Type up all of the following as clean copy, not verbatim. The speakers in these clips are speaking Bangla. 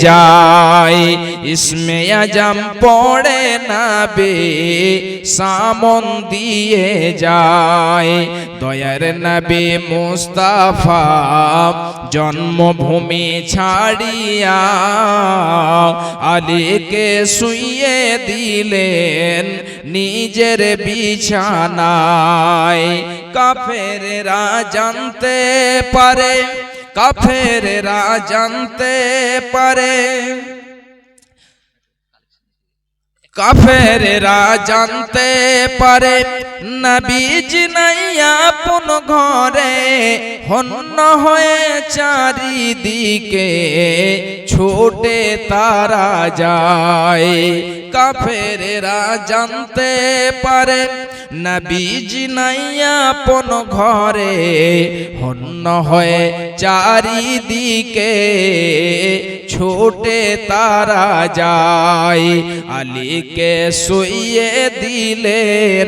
যায়, ইসমে আজম পড়ে নবী সামন দিয়ে যায়। দয়ার নবী মুস্তাফা জন্মভূমি ছাড়িয়া আলীকে শুইয়ে দিলেন নিজের বিছানায়। কাফেররা জানতে পারে, কাফেররা জানতে পারে, কাফেররা জানতে পারে নবীজি নাই আপন ঘরে, হন্য হয়ে চারিদিকে ছোটে তারা যায়। কাফেররা জানতে পারে নবীজি নাই আপন ঘরে, হন্য হয়ে চারিদিকে ছোটে তারা যায়। আলীকে শুইয়ে দিলেন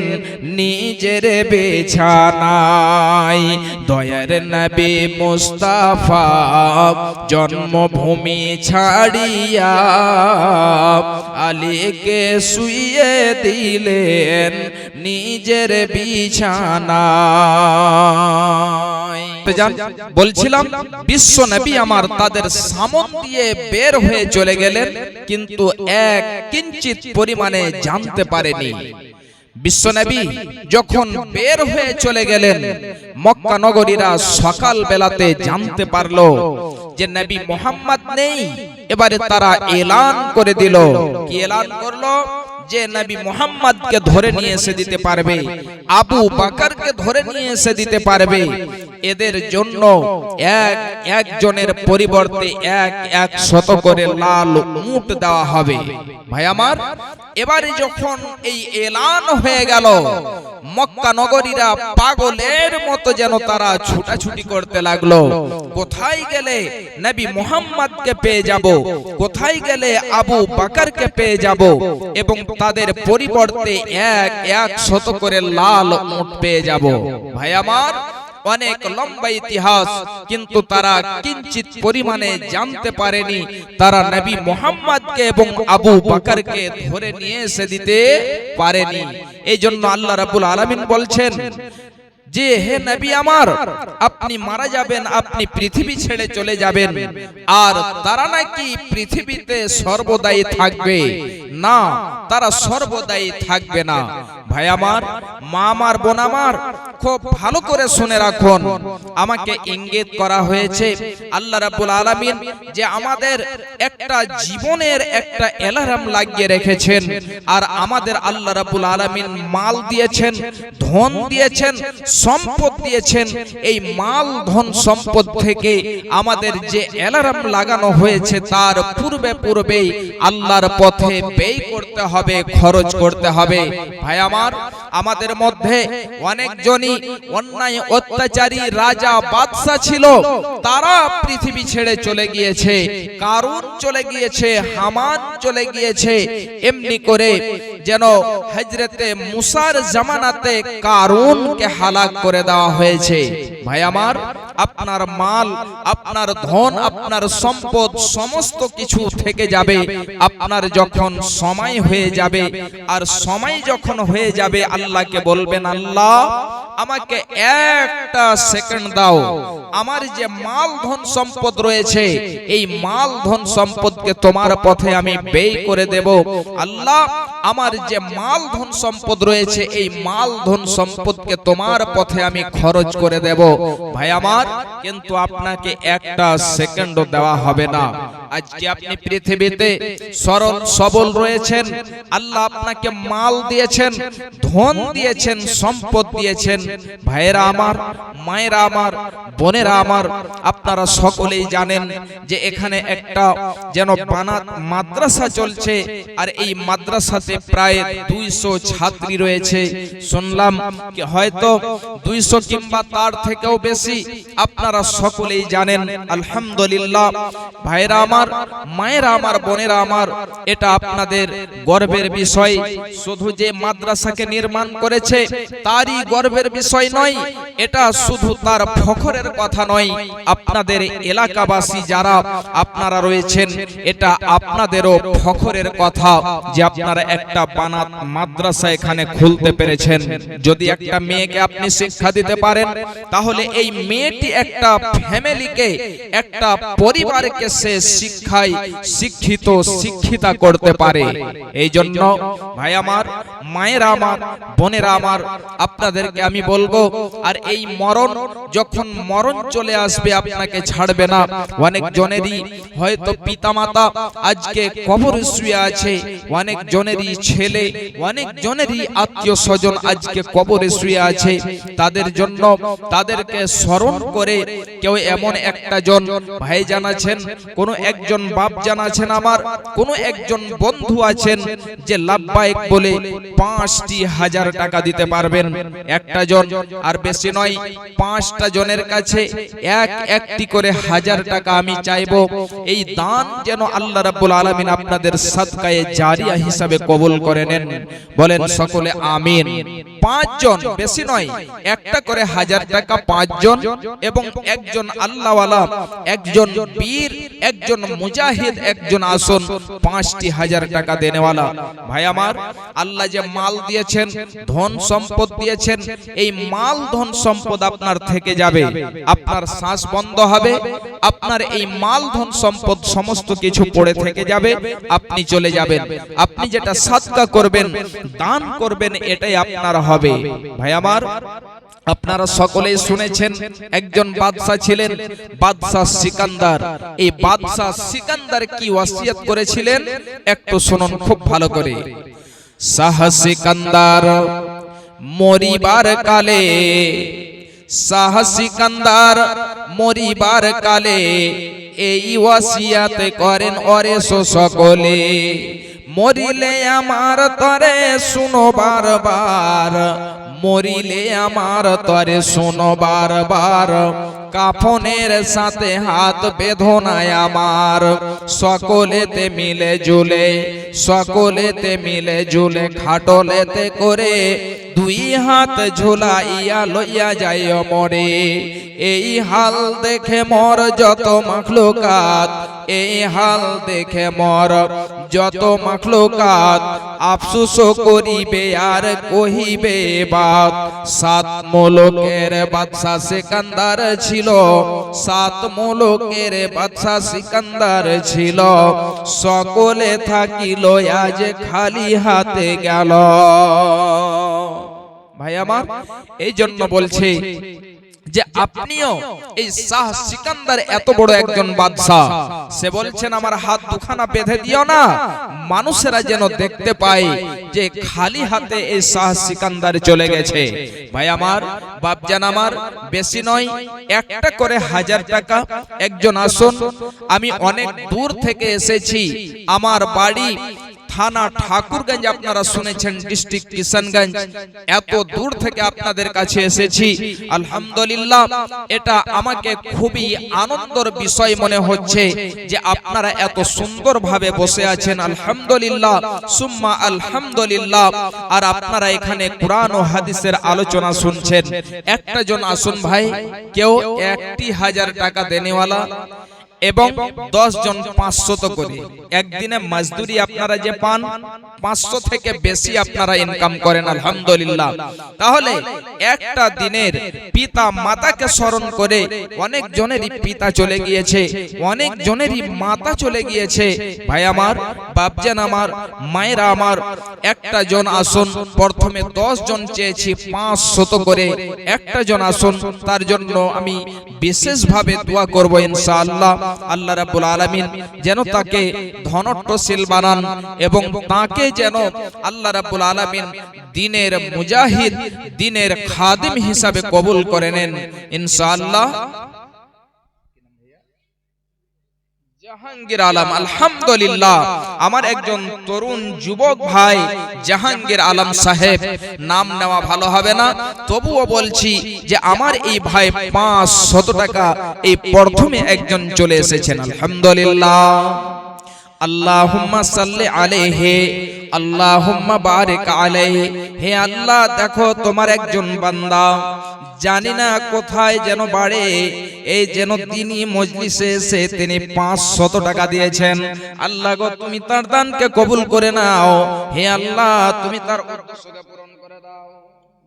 নিজের বিছানায়। দয়ার নবী মুস্তাফা জন্মভূমি ছাড়িয়া আলীকে শুইয়ে দিলেন নিজের বিছানায়। বলছিলাম বিশ্ব নবী আমার তাদের সামন দিয়ে বের হয়ে চলে গেলেন, কিন্তু এক কিঞ্চিত পরিমাণে জানতে পারেনি। বিশ্বনবী যখন বের হয়ে চলে গেলেন, মক্কা নগরীরা সকাল বেলাতে জানতে পারলো যে নবী মুহাম্মদ নেই। এবারে তারা এলান করে দিল। কি এলান করলো? যে নবী মুহাম্মদকে ধরে নিয়ে এসে দিতে পারবে, আবু বকরকে ধরে নিয়ে এসে দিতে পারবে, এদের জন্য একজনের পরিবর্তে 100 করে লাল উট দেওয়া হবে। ভাই আমার, এবারে যখন এই এলান হয়ে গেল, মক্কা নগরীরা পাগলের মতো যেন তারা ছুটাছুটি করতে লাগলো। কোথায় গেলে নবী মুহাম্মদকে পেয়ে যাব, কোথায় গেলে আবু বকরকে পেয়ে যাব, এবং তাদের পরিবর্তে 100 করে লাল উট পেয়ে যাব। ভাই আমার, অনেক লম্বা ইতিহাস, কিন্তু তারা কিঞ্চিত পরিমাণে জানতে পারেনি তারা নবী মুহাম্মদকে এবং আবু বকরকে ধরে নিয়ে এসে দিতে পারেনি। এই জন্য আল্লাহ রাব্বুল আলামিন বলছেন যে হে নবী আমার, আপনি মারা যাবেন, আপনি পৃথিবী ছেড়ে চলে যাবেন, আর তারা নাকি পৃথিবীতে সর্বদাই থাকবে না, তারা সর্বদাই থাকবে না। ভাই আমার, মা আমার, বোন আমার, খুব ভালো করে শুনে রাখুন। আমাকে ইঙ্গিত করা হয়েছে আল্লাহ রাব্বুল আলামিন যে আমাদের একটা জীবনের একটা অ্যালার্ম লাগিয়ে রেখেছেন, আর আমাদের আল্লাহ রাব্বুল আলামিন মাল দিয়েছেন, ধন দিয়েছেন, সম্পদ দিয়েছেন। এই মাল ধন সম্পদ থেকে আমাদের যে অ্যালার্ম লাগানো হয়েছে তার পূর্বেই আল্লাহর পথে ব্যয় করতে হবে, খরচ করতে হবে। ভাই আমার, আমাদের মধ্যে অনেকজনই অন্যায় অত্যাচারী রাজা বাদশা ছিল, তারা পৃথিবী ছেড়ে চলে গিয়েছে। কারুন চলে গিয়েছে, হামান চলে গিয়েছে। এমনি করে যেন হযরতে মুসার জামানাতে কারুনকে হালাক করে দেওয়া হয়েছে। ভাই আমার, আপনার মাল, আপনার ধন, আপনার সম্পদ সমস্ত কিছু থেকে যাবে আপনার যখন সময় হয়ে যাবে। আর সময় যখন হয়ে যাবে আল্লাহকে বলবেন, আল্লাহ আমাকে একটা সেকেন্ড দাও, আমার যে মাল ধন সম্পদ রয়েছে এই মাল ধন সম্পদকে তোমার পথে আমি ব্যয় করে দেব। আল্লাহ, আমার যে মাল ধন সম্পদ রয়েছে এই মাল ধন সম্পদকে তোমার পথে আমি খরচ করে দেব। ভাই আমার, কিন্তু আপনাকে একটা সেকেন্ডও দেওয়া হবে না। আজকে আপনি পৃথিবীতে সরল সবল রয়েছেন, আল্লাহ আপনাকে মাল দিয়েছেন, ধন দিয়েছেন, সম্পদ দিয়েছেন। ভাইয়েরা আমার, মায়েরা আমার, বোনেরা আমার, আপনারা সকলেই জানেন যে এখানে একটা যেন বানাত মাদ্রাসা চলছে, আর এই মাদ্রাসাতে প্রায় 200 ছাত্রী রয়েছে। শুনলাম হয়তো 200 কিংবা তার থেকেও বেশি। আপনারা সকলেই জানেন। আলহামদুলিল্লাহ ভাইয়েরা আমার, আমার, মায়েরা আমার, বোনেরা আমার, এটা আপনাদের গর্বের বিষয়। শুধু যে মাদ্রাসাকে নির্মাণ করেছে তারই গর্বের বিষয় নয়, এটা শুধু তার ফখরের কথা নয়। আপনাদের এলাকাবাসী যারা আপনারা রয়েছেন, এটা আপনাদেরও ফখরের কথা যে আপনারা একটা বানাত মাদ্রাসা এখানে খুলতে পেরেছেন। যদি একটা মেয়েকে আপনি শিক্ষা দিতে পারেন, তাহলে এই মেয়েটি একটা ফ্যামিলিকে, একটা পরিবারকে সে শিক্ষায় শিক্ষিত, শিক্ষিতা করতে পারে। এই জন্য ভাই আমার, মায়েরা আমার, বোনেরা আমার, আপনাদেরকে আমি বলবো, আর এই মরণ, যখন মরণ চলে আসবে আপনাকে ছাড়বে না। অনেক জনেরই হয়তো পিতামাতা আজকে কবরে শুয়ে আছে, অনেক জনেরই ছেলে, অনেক জনেরই আত্মীয় স্বজন আজকে কবরে শুয়ে আছে। তাদের জন্য তাদেরকে স্মরণ করে কেউ এমন একটা জন ভাই জানাছেন, কোন একজন বাপ জানাছেন, আমার কোন একজন বন্ধু আছেন যে লাভবাহিক বলে 5,000 টাকা দিতে পারবেন। একটা জন, আর বেশি নয়, 5টা জনের কাছে একটি করে 1000 টাকা আমি চাইবো। এই দান যেন আল্লাহ রাব্বুল আলামিন আপনাদের সাদকায়ে জারিয়া হিসাবে কবুল করে নেন। বলেন সকলে আমিন। 5 জন, বেশি নয়, একটা করে 1000 টাকা 5 জন, এবং একজন আল্লাহওয়ালা, একজন বীর, একজন মুজাহিদ, একজন আসন 5,000 টাকা দেনেওয়ালা। ভাই আমার, আল্লাহ যে মাল দিয়েছেন, ধন সম্পদ দিয়েছেন, এই মাল ধন সম্পদ আপনার থেকে যাবে, আপনার শ্বাস বন্ধ হবে, আপনার এই মাল ধন সম্পদ সমস্ত কিছু পড়ে থেকে যাবে, আপনি চলে যাবেন। আপনি যেটা সাদকা করবেন, দান করবেন, এটাই আপনার হবে। ভাই আমার, আপনারা সকলেই শুনেছেন একজন বাদশা ছিলেন, বাদশা সিকান্দার। এই বাদশা সিকান্দার কি ওয়াসিয়ত করেছিলেন একটু শুনুন খুব ভালো করে। শাহ সিকান্দার মরিবার কালে, শাহ সিকান্দার মরিবার কালে এই ওয়াসিয়াত করেন, ওরে সকলে, মরিলে আমার তরে শুনো বারবার, মরিলে আমার তরে শুনো বারবার, কাফনের সাথে হাত বেঁধোনায় আমার, সকলেতে মিলে জুলে, সকলেতে মিলে জুলে, খাটলেতে করে 2 হাত ঝুলাইয়া লইয়া যাইও মরে। এই হাল দেখে মর যত মাখলুকাত, এই হাল দেখে মর যত মাখলুকাত, আফসোস করিবে আর কহিবে বাত। 7 মুলুকের বাদশা সিকান্দার ছিল, 7 মুলুকের বাদশা সিকান্দার ছিল, সকলে থাকিল আজ খালি হাতে গেল। ভাই আমার, এই জন্য বলছে যে আপনিও এই শাহ সিকান্দার এত বড় একজন বাদশা, সে বলছেন আমার হাত দুখানা বেঁধে দিও না, মানুষেরা যেন দেখতে পায় যে খালি হাতে এই শাহ সিকান্দার চলে গেছে। ভাই আমার, বাপজান আমার, বেশি নয়, একটা করে 1000 টাকা, একজন আসন। আমি অনেক দূর থেকে এসেছি, আমার বাড়ি থানা ঠাকুরগঞ্জ, আপনারা শুনেছেন ডিস্ট্রিক্ট কিশনগঞ্জ। এত দূর থেকে আপনাদের কাছে এসেছি, আলহামদুলিল্লাহ, এটা আমাকে খুবই আনন্দের বিষয় মনে হচ্ছে যে আপনারা এত সুন্দরভাবে বসে আছেন, আলহামদুলিল্লাহ সুম্মা আলহামদুলিল্লাহ। আর আপনারা এখানে কোরআন ও হাদিসের আলোচনা শুনছেন। একটা জন আসুন ভাই, কেউ 1000 টাকা দেনেওয়ালা, এবং 10 জন 500 করে। একদিনে মজদুরি আপনারা যে পান, 500 থেকে বেশি আপনারা ইনকাম করেন, আলহামদুলিল্লাহ। তাহলে একটা দিনের পিতা মাতাকে স্মরণ করে, অনেক জনেরই পিতা চলে গিয়েছে, অনেক জনেরই মাতা চলে গিয়েছে। ভাই আমার, বাপজান আমার, মায়েরা আমার, একটা জন আসুন, প্রথমে 10 জন চেয়েছি 500 করে, একটা জন আসুন, তার জন্য আমি বিশেষভাবে দোয়া করব ইনশাআল্লাহ। আল্লাহ রাব্বুল আলামিন যেন তাকে ধনট্টশীল বানান, এবং তাকে যেন আল্লাহ রাব্বুল আলামিন দ্বীনের মুজাহিদ, দ্বীনের খাদিম হিসাবে কবুল করে নেন ইনশাআল্লাহ। জাহাঙ্গীর আলম। আলহামদুলিল্লাহ, আমার একজন তরুণ যুবক ভাই জাহাঙ্গীর আলম সাহেব, নাম নেওয়া ভালো হবে না, তবুও বলছি যে আমার এই ভাই 500 টাকা এই প্রথমে একজন চলে এসেছেন। আলহামদুলিল্লাহ, আল্লাহুম্মা সাল্লি আলাইহি, আল্লাহুম্মা বারিক আলাইহি। হে আল্লাহ, দেখো তোমার একজন বান্দা জানি না কোথায় যেন বাড়ে, এই যেন তিনি মজলিসে এসে তিনি 500 টাকা দিয়েছেন। আল্লাহ গো, তুমি তার দানকে কবুল করে নাও। হে আল্লাহ, তুমি তার উদ্দেশ্যকে পূরণ করে দাও।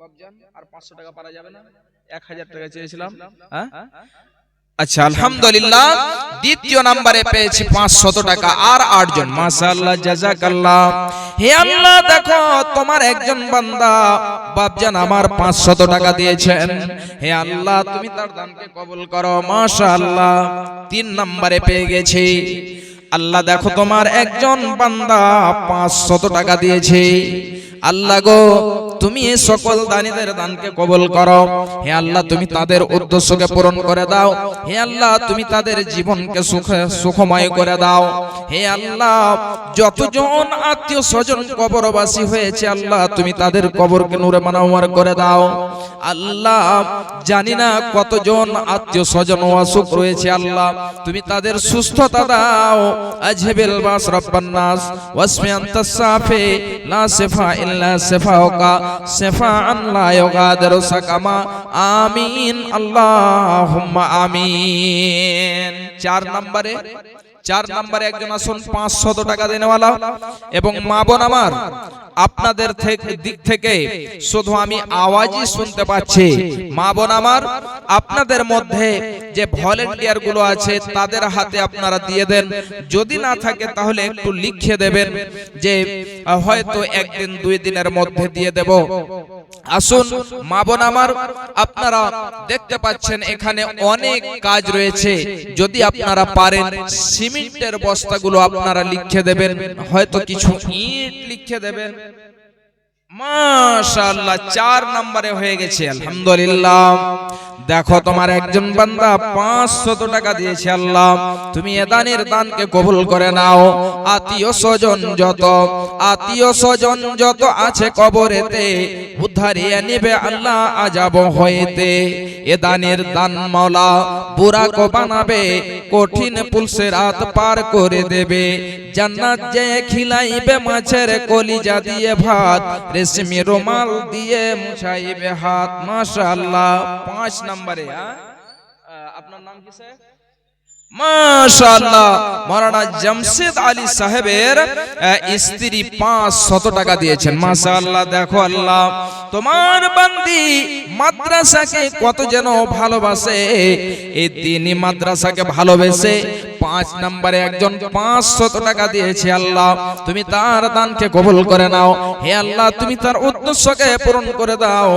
বাপজান, আর 500 টাকা পারা যাবে না? 1000 টাকা চেয়েছিলাম। হ্যাঁ, আচ্ছা, আলহামদুলিল্লাহ, দ্বিতীয় নম্বরে পেয়েছি 500 টাকা আর 8 জন। মাশাআল্লাহ, জাযাকাল্লাহ। হে আল্লাহ, দেখো তোমার একজন বান্দা বাপজান আমার 500 টাকা দিয়েছেন। হে আল্লাহ, তুমি তার দানকে কবুল করো। মাশাআল্লাহ, 3 নম্বরে পেয়ে গেছি। আল্লাহ, দেখো তোমার একজন বান্দা 500 টাকা দিয়েছে। আল্লাহ গো, তুমি এই সকল দানীদের দানকে কবুল করো। হে আল্লাহ, তুমি তাদের উদ্দেশ্যকে পূরণ করে দাও। হে আল্লাহ, তুমি তাদের জীবনকে সুখময় করে দাও। হে আল্লাহ, যতজন আত্মীয় স্বজন কবরবাসী হয়েছে আল্লাহ, তুমি তাদের কবরকে নূরে মানওয়ার করে দাও। আল্লাহ, জানি না কতজন আত্মীয় স্বজন অসুখ রয়েছে আল্লাহ, তুমি তাদের সুস্থতা দাও। আজহিবিল বাস রব্বান নাস ওয়াসমি আনতাস সাফি লা শিফা ইল্লা শিফাউকা শিফাআন লা ইউগাদিরু সাকামা। আমিন, আল্লাহুম্মা আমিন। 4 নম্বরে একজন আসুন 500 টাকা দেনেওয়ালা। এবং মা বোন আমার, আপনাদের দিক থেকে শুধু আমি আওয়াজই শুনতে পাচ্ছি। মা বোন আমার, আপনাদের মধ্যে যে ভলেন্টিয়ার গুলো আছে তাদের হাতে আপনারা দিয়ে দেন। যদি না থাকে তাহলে একটু লিখে দেবেন যে হয়তো 1 দিন 2 দিনের মধ্যে দিয়ে দেব। আসুন মা বোন আমার, আপনারা দেখতে পাচ্ছেন এখানে অনেক কাজ রয়েছে। যদি আপনারা পারেন সিমেন্টের বস্তাগুলো আপনারা লিখে দেবেন, হয়তো কিছু ইট লিখে দেবেন। মাশাআল্লাহ, 4 নম্বরে হয়ে গেছে। আলহামদুলিল্লাহ, দেখো তোমার একজন বান্দা 500 টাকা দিয়েছে। আল্লাহ, তুমি এ দানের দানকে কবুল করে নাও। আত্মীয় স্বজন যত আছে কবরেতে উদ্ধারিয়ে নিবে আল্লাহ আযাব হইতে। এ দানের দান মাওলা বুরাক বানাবে, কঠিন পুলসে রাত পার করে দেবে। জান্নাত যে খিলাইবে মাছের কলিজা দিয়ে ভাত, রেশমি রুমাল দিয়ে মুছাইবে হাত। মাশাআল্লাহ, 5 নম্বরে। আপনার নাম কি স্যার? মাশাআল্লাহ, মাওলানা জামশেদ আলী সাহেবের স্ত্রী 500 টাকা দিয়েছেন। মাশাআল্লাহ, দেখো আল্লাহ তোমার বান্দি মাদ্রাসাকে কত যেন ভালোবাসে, এই দ্বীনি মাদ্রাসাকে ভালোবেসে 5 নম্বরে একজন 500 টাকা দিয়েছে। আল্লাহ, তুমি তার দানকে কবুল করে নাও। হে আল্লাহ, তুমি তার উদ্দেশ্যকে পূরণ করে দাও।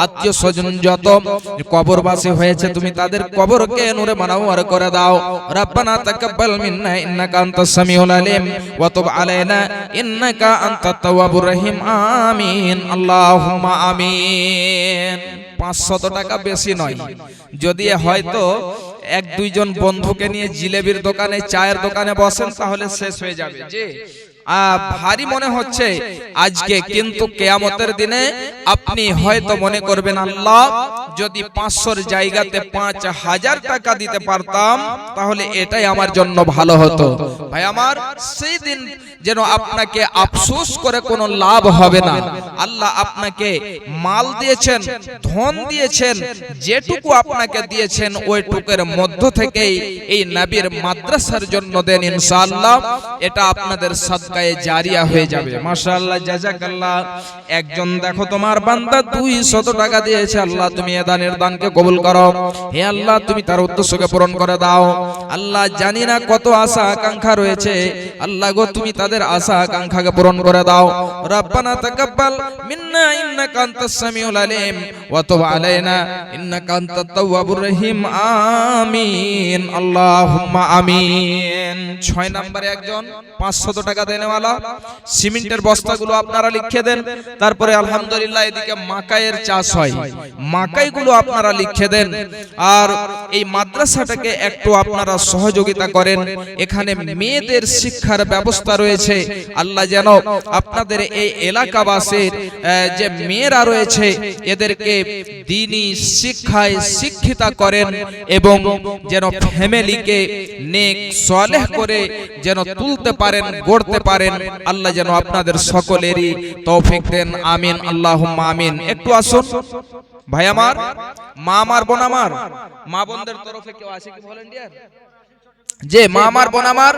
আত্মীয় স্বজন যত কবরবাসী হয়েছে তুমি তাদের কবরকে নূরে মানওয়ার করে দাও। রব্বানা তাকাব্বাল মিন্না ইন্নাকা আনতাস সামিউল আলিম ওয়া তুব আলাইনা ইন্নাকা আনতাত তাওয়াবুর রহিম। আমিন, আল্লাহুম্মা আমিন। 500 টাকা বেশি নয়। যদি হয়তো 1-2 জন বন্ধুকে নিয়ে জিলেবির দোকানে চায়ের দোকানে বসেন তাহলে শেষ হয়ে যাবে। জি, ভারী মনে হচ্ছে আজকে, কিন্তু কিয়ামতের দিনে আপনি হয়তো মনে করবেন আল্লাহ যদি 500-র জায়গাতে 5000 টাকা দিতে পারতাম তাহলে এটাই আমার জন্য ভালো হতো। ভাই আমার, সেই দিন যেন আপনাকে আফসোস করে কোনো লাভ হবে না। আল্লাহ আপনাকে মাল দিয়েছেন, ধন দিয়েছেন, যেটুকু আপনাকে দিয়েছেন ওইটুকুর মধ্য থেকেই এই নবীর মাদ্রাসার জন্য দেন, ইনশাআল্লাহ এটা আপনাদের সাদকায়ে জারিয়া হয়ে যাবে। মাশাআল্লাহ, জাযাকাল্লাহ। একজন দেখো তোমার বান্দা 200 টাকা দিয়েছে। আল্লাহ, তুমি এ দানের দানকে কবুল করো। হে আল্লাহ, তুমি তার উদ্দেশ্যকে পূরণ করে দাও। আল্লাহ, জানি না কত আশা আকাঙ্ক্ষা রয়েছে, আল্লাহ গো তুমি তাদের আশা আকাঙ্ক্ষাকে পূরণ করে দাও। রব্বানা তাকাব্বাল মিন্না ইন্নাকা আনতাস সামিউল আলিম ওয়া তুব আলাইনা ইন্নাকা আনতাত তাওয়াবুর রহিম। আমিন, আল্লাহুম্মা আমিন। 6 নম্বরে একজন 500 টাকা দেন। দেনেওয়ালা, সিমেন্টের বস্তাগুলো আপনারা লিখে দেন। তারপরে আলহামদুলিল্লাহ এদিকে মাকাইয়ের চাষ হয়, মাকাইগুলো আপনারা লিখে দেন। আর এই মাদ্রাসাটাকে একটু আপনারা সহযোগিতা করেন। এখানে মেয়েদের শিক্ষার ব্যবস্থা রয়েছে। আল্লাহ যেন আপনাদের এই এলাকাবাসীর যে মেয়েরা রয়েছে এদেরকে দ্বীনি শিক্ষায় শিক্ষিতা করেন এবং যেন ফ্যামিলিকে নেক সালেহ করে যেন তুলতে পারেন, গড়তে পারেন। আল্লাহ যেন আপনাদের সকলেরই তৌফিক দেন, আমিন আল্লাহুম্মা আমিন। একটু আসুন ভাই আমার, মা আমার, বোন আমার, মা বোনদের তরফে কেউ আছে কি ভলান্টিয়ার? যে মা আমার, বোন আমার,